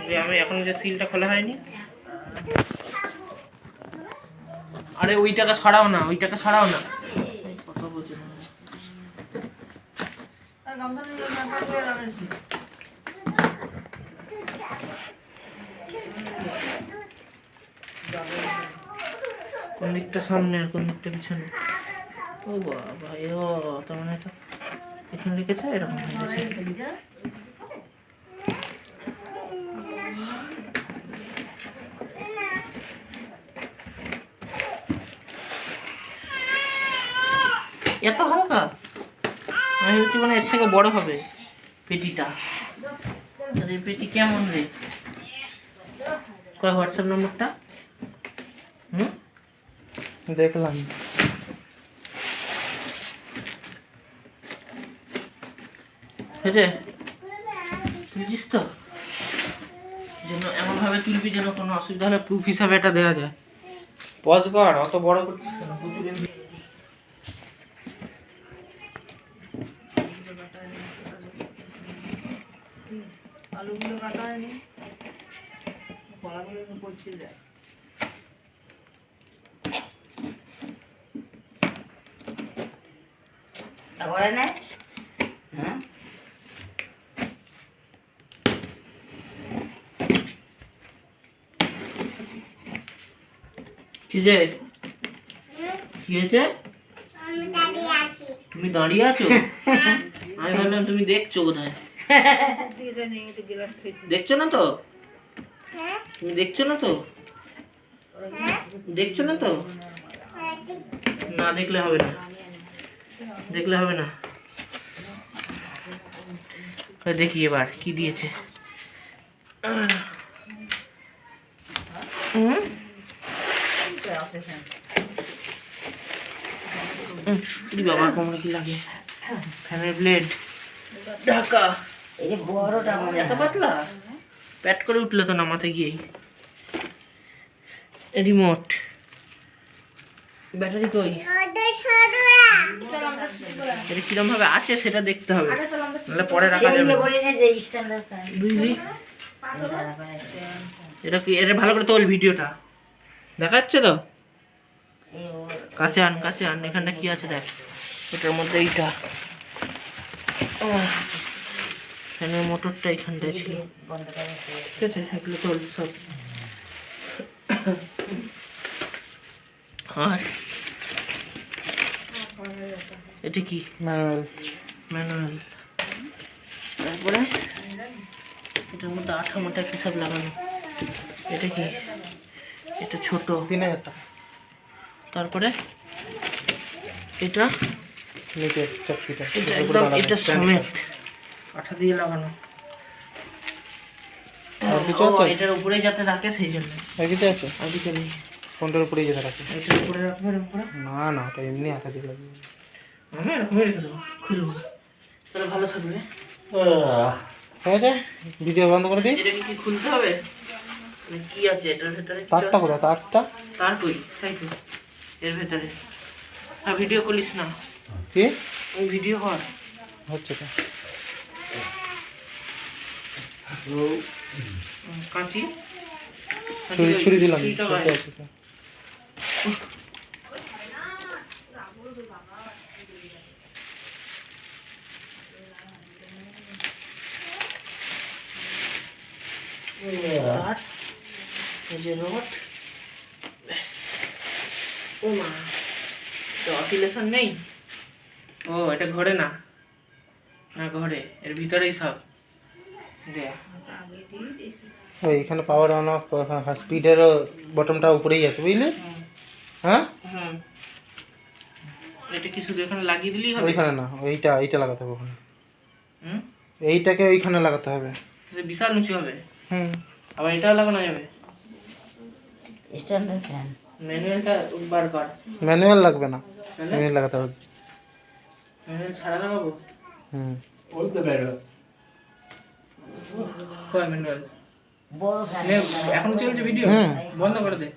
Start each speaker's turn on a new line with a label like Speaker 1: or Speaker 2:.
Speaker 1: যে আমি এখন যে সিলটা খোলা হয়নি। আরে ওইটাকে সরাও না, ওইটাকে সরাও না, কথা বলছি না। কোন দিকটা সামনে আর কোন দিকটা পিছনে? ও বাবা, ও তার মানে তো এখানে লিখেছে এরকম লিখেছে। এত হালকা? আমি ভাবছি মানে এর থেকে বড় হবে পেটিটা। এই পেটি কেমন রে? কয় হোয়াটসঅ্যাপ নম্বরটা? দেখলাম। হয়েছে? বুঝিস তো? যেন এমনভাবে তুলবি যেন কোনো অসুবিধা হলে প্রুফ হিসাবে এটা দেওয়া যায়। পজ কর, অত বড় করছিস না। আলুগুলো কাটা হয়নি, কলাগুলো পড়ছে যায়। তারপরে না হ্যাঁ কি যে কি হয়েছে? তুমি দাঁড়িয়ে আছো? আমি ভাবলাম তুমি দেখছো বোধহয়। দেখছো না তো? তুমি দেখছো না তো? দেখছো না তো? না দেখলে হবে না, দেখলে হবে না। দেখি এবার কি দিয়েছে। বাবা কোমরে কি লাগে? ফ্যানের ব্লেড, ঢাকা, এই যে বড়টা এত পাতলা, প্যাট করে উঠলো তো নামাতে গিয়েই। রিমোট, ব্যাটারি কই? এটা কিরম ভাবে আছে সেটা দেখতে হবে, নাহলে পরে রাখা যাবে। বুঝলি? এটা কি? এটা ভালো করে তোল, ভিডিওটা দেখা যাচ্ছে তো? কাছে আন, কাছে আন। এখানটা কি আছে দেখ, এটার মধ্যে এইটা ফ্যানের মোটরটা এখানটায় ছিল। ঠিক আছে, এগুলো তোল সব। আর এটা কি? Manual, manual. তারপরে এটার মধ্যে আঠা মাঠা কি সব লাগানো। এটা কি? এটা ছোট, 3000 টাকা। তারপরে এটা নিচে চাকরিটা, এটা একদম এটা সমেত আঠা দিয়ে লাগানো। আর কিছু আছে? এটার উপরে যাতে রাখে সেই জন্য। আর কিছু আছে? আর কিছু নেই। কোনটার উপরেই যাতে রাখে? এটার উপরে রাখবে। এর উপরে না না, ওটা এমনি আঠা দিয়ে লাগবে। আমি এরকম রেখে দেবো, খুলবো, তাহলে ভালো থাকবে। ঠিক আছে, ভিডিও বন্ধ করে দিই। এটা কি খুলতে হবে? কি আছে এটার ভেতরে? তারটা কোথায়? তারটা তার কই? তাই তো এর ভেতরে। আর ভিডিও করিস না কি? ওই ভিডিও কর, হচ্ছে তো। কাঁচি, ছুরি দিলাম। আর এই যে রড, ব্যাস। ও মা, তো অসিলেশন নেই। ও এটা ঘরে না, না ঘরে, এর ভিতরেই সব দেয়া। এখানে পাওয়ার অন অফ, স্পিডেরও বটমটা উপরেই আছে, বুঝলি? হ্যাঁ হুম। এটা কি শুধু এখানে লাগিয়ে দিলেই হবে? ওইখানে না, এইটা লাগাতে হবে ওখানে। হুম, এইটাকে ওইখানে লাগাতে হবে। বিশাল উঁচু হবে। হুম, আবার এটাও লাগানো যাবে। স্ট্যান্ডার্ড ফ্যান, ম্যানুয়ালটা বার কর। ম্যানুয়াল লাগবে না, ম্যানুয়াল লাগাতে হবে। ম্যানুয়াল ছাড়া লাগাবো? হুম, বলতে পারো। কয় ম্যানুয়াল? বড় ফ্যান এখনো চলছে ভিডিও? বন্ধ করে দে।